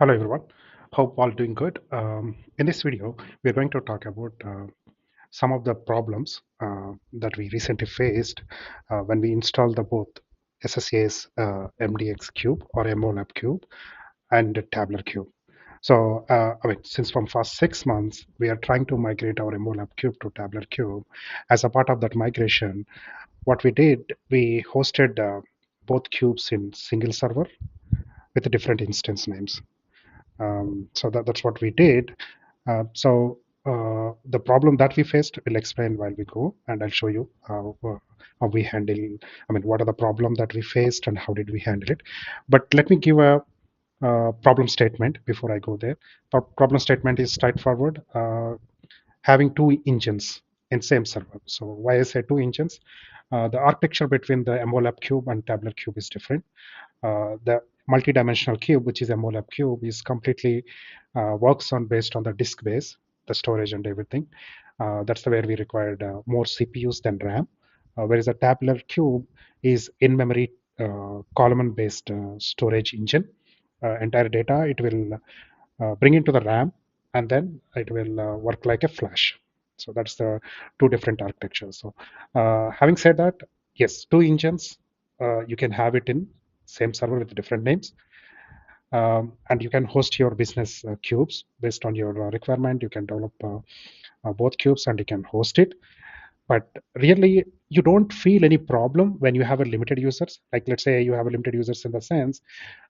Hello everyone, hope all doing good. In this video, we're going to talk about some of the problems that we recently faced when we installed the both SSA's MDX Cube or MOLAB Cube and Tabler Cube. So, since from past 6 months, we are trying to migrate our MOLAB Cube to Tabler Cube. As a part of that migration, what we did, we hosted both cubes in single server with different instance names. So that's what we did. The problem that we faced, we'll explain while we go, and I'll show you how we handle. What are the problem that we faced and how did we handle it? But let me give a problem statement before I go there. Problem statement is straightforward. Having two engines in same server. So why I say two engines? The architecture between the MOLAB cube and Tabler cube is different. The multi-dimensional cube, which is a MOLAB cube, is completely works on based on the disk base, the storage and everything. That's where we required more CPUs than RAM. Whereas a tabular cube is in-memory column-based storage engine. Entire data it will bring into the RAM, and then it will work like a flash. So that's the two different architectures. So having said that, yes, two engines, you can have it in same server with different names. And you can host your business cubes based on your requirement. You can develop both cubes and you can host it. But really, you don't feel any problem when you have a limited users. Like let's say you have a limited users in the sense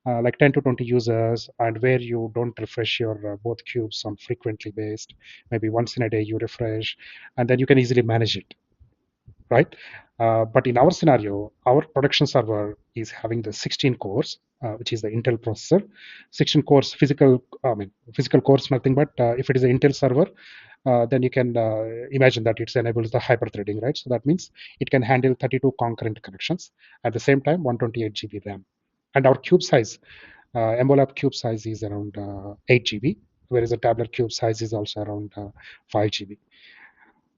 like 10 to 20 users, and where you don't refresh your both cubes on frequently based. Maybe once in a day you refresh, and then you can easily manage it, right? But in our scenario, our production server is having the 16 cores, which is the Intel processor. 16 cores physical, physical cores, nothing but if it is an Intel server, then you can imagine that it enables the hyper-threading, right? So that means it can handle 32 concurrent connections at the same time, 128 GB RAM. And our cube size, MOLAB cube size is around 8 GB, whereas the Tabler cube size is also around 5 GB.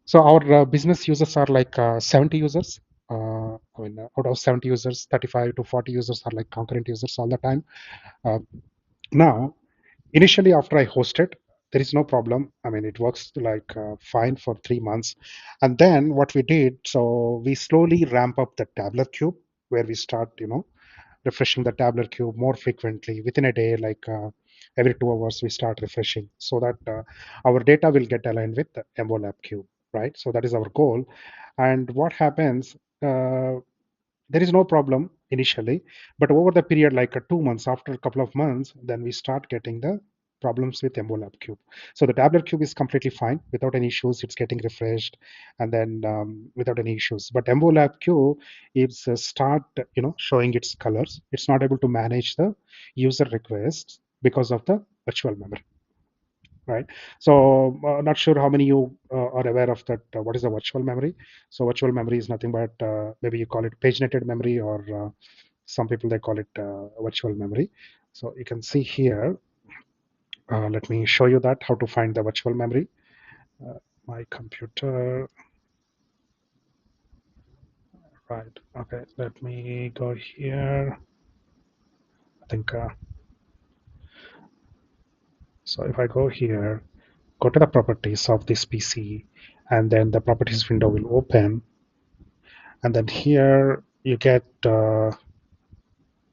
So our business users are like 70 users. Out of 70 users, 35 to 40 users are like concurrent users all the time. Now, initially after I hosted, there is no problem. It works like fine for 3 months. And then what we did, so we slowly ramp up the Tabler cube where we start, refreshing the Tabler cube more frequently within a day, like every 2 hours we start refreshing so that our data will get aligned with the MOLAB cube, right? So that is our goal. And what happens, there is no problem initially, but over the period like 2 months, after a couple of months, then we start getting the problems with MOLAB cube. So the Tabler cube is completely fine without any issues. It's getting refreshed, and then without any issues. But MOLAB cube is start showing its colors. It's not able to manage the user requests because of the virtual memory, right? So not sure how many you are aware of that. What is the virtual memory? So virtual memory is nothing but maybe you call it paginated memory, or some people they call it virtual memory. So you can see here. Let me show you that how to find the virtual memory. My computer. Right. Okay. Let me go here. I think. So if I go here, go to the properties of this PC, and then the properties window will open. And then here you get,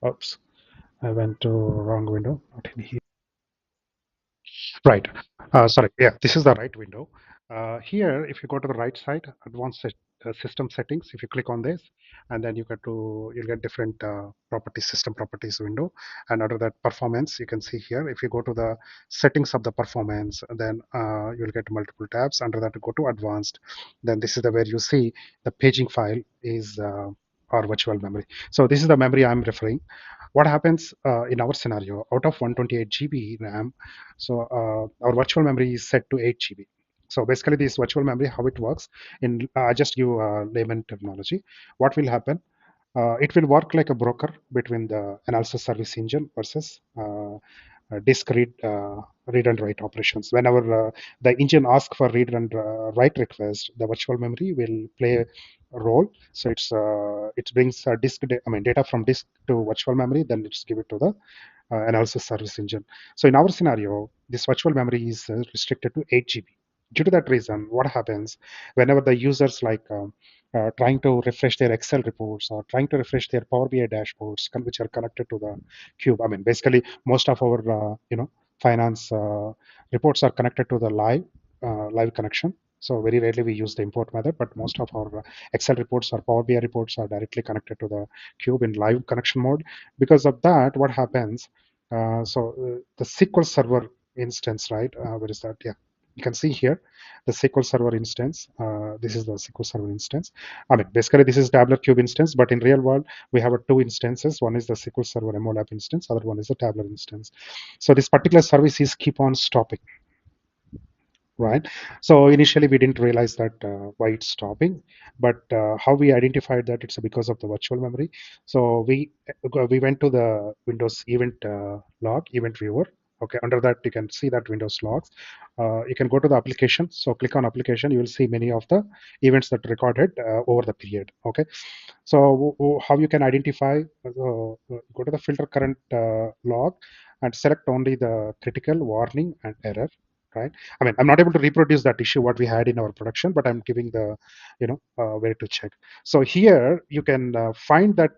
oops, I went to wrong window, not in here. Right. Sorry. Yeah, this is the right window. Here, if you go to the right side, advanced system settings, if you click on this, and then you'll get different properties, system properties window. And under that performance, you can see here, if you go to the settings of the performance, then you'll get multiple tabs. Under that, go to advanced. Then this is the where you see the paging file is our virtual memory. So this is the memory I'm referring. What happens in our scenario, out of 128 GB RAM, so our virtual memory is set to 8 GB. So basically this virtual memory, how it works, in I just give layman terminology. What will happen? It will work like a broker between the analysis service engine versus disk read and write operations. Whenever the engine asks for read and write request, the virtual memory will play a role. So it brings data from disk to virtual memory, then it's give it to the analysis service engine. So in our scenario, this virtual memory is restricted to 8 GB. Due to that reason, what happens whenever the users trying to refresh their Excel reports or trying to refresh their Power BI dashboards, which are connected to the Cube. I mean, basically, most of our finance reports are connected to the live connection. So very rarely we use the import method, but most of our Excel reports or Power BI reports are directly connected to the Cube in live connection mode. Because of that, what happens? The SQL Server instance, right? Where is that? Yeah, you can see here the SQL Server instance. This is the SQL Server instance. I mean, basically this is Tableau Cube instance, but in real world we have two instances. One is the SQL Server MOLAP instance, other one is the Tableau instance. So this particular service is keep on stopping, right? So initially we didn't realize that why it's stopping, but how we identified that it's because of the virtual memory. So we went to the Windows event log, event viewer. Okay, under that you can see that Windows logs. You can go to the application. So click on application. You will see many of the events that recorded over the period. Okay, so how you can identify? Go to the filter current log and select only the critical, warning, and error. Right. I mean, I'm not able to reproduce that issue what we had in our production, but I'm giving the way to check. So here you can find that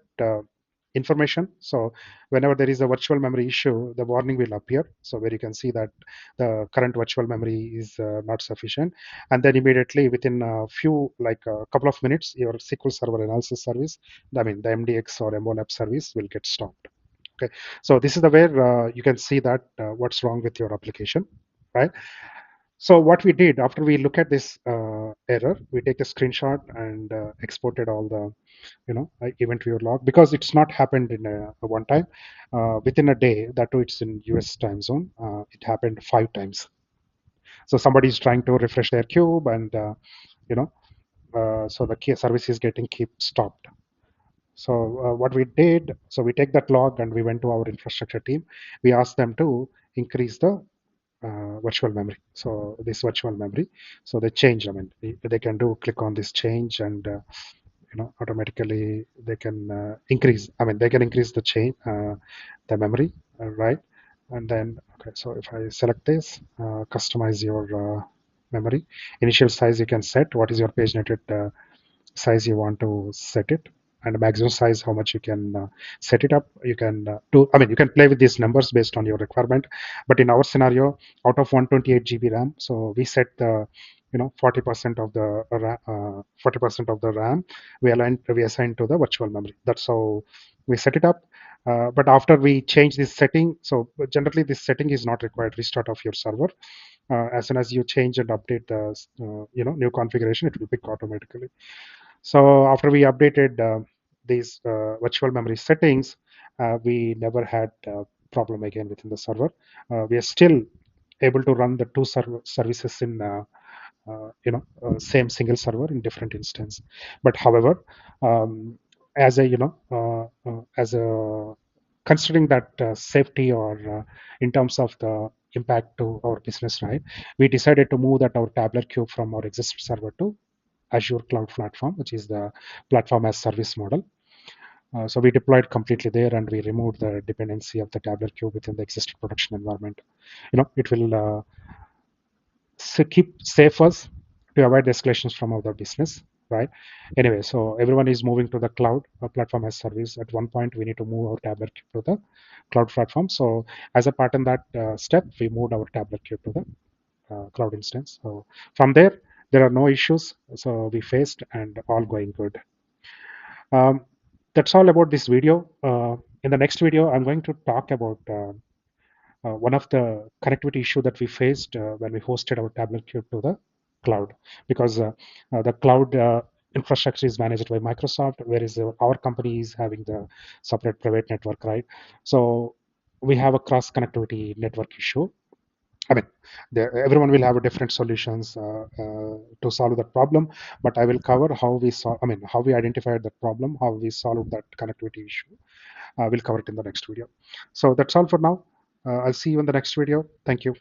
information. So whenever there is a virtual memory issue, the warning will appear. So where you can see that the current virtual memory is not sufficient, and then immediately within a few like a couple of minutes, your SQL Server analysis service, I mean the MDX or MOLAP service will get stopped. Okay, so this is the where you can see that what's wrong with your application, right? So what we did after we look at this error, we take a screenshot and exported all the event viewer log, because it's not happened in a one time. Within a day, that too it's in US time zone, it happened 5 times. So somebody is trying to refresh their cube, and you know so the key service is getting keep stopped. So what we did, so we take that log and we went to our infrastructure team. We asked them to increase the virtual memory. So this virtual memory, so they change. I mean, they can do click on this change, and automatically they can increase. I mean, they can increase the the memory, right? And then okay, so if I select this, customize your memory initial size, you can set what is your pagenet size you want to set it, and maximum size how much you can set it up. You can do, I mean, you can play with these numbers based on your requirement, but in our scenario, out of 128 GB RAM, so we set the 40% of the 40% of the RAM we assign to the virtual memory. That's how we set it up. But after we change this setting, so generally this setting is not required restart of your server. As soon as you change and update the new configuration, it will pick automatically. So after we updated these virtual memory settings, we never had a problem again within the server. We are still able to run the two services in same single server in different instance. But however, as a as a considering that safety, or in terms of the impact to our business, right, we decided to move that our Tableau Cube from our existing server to Azure Cloud Platform, which is the platform as service model. So we deployed completely there, and we removed the dependency of the Tableau Cube within the existing production environment. It will keep safe us to avoid the escalations from other business, right? Anyway, so everyone is moving to the cloud platform as service. At one point, we need to move our Tableau Cube to the cloud platform. So as a part in that step, we moved our Tableau Cube to the cloud instance. So from there are no issues. So we faced, and all going good. Um, that's all about this video. In the next video, I'm going to talk about one of the connectivity issue that we faced when we hosted our Tableau Cube to the cloud, because the cloud infrastructure is managed by Microsoft, whereas our company is having the separate private network, right? So we have a cross connectivity network issue. I mean, everyone will have a different solutions to solve that problem, but I will cover how we saw. I mean, how we identified that problem, how we solved that connectivity issue. We'll cover it in the next video. So that's all for now. I'll see you in the next video. Thank you.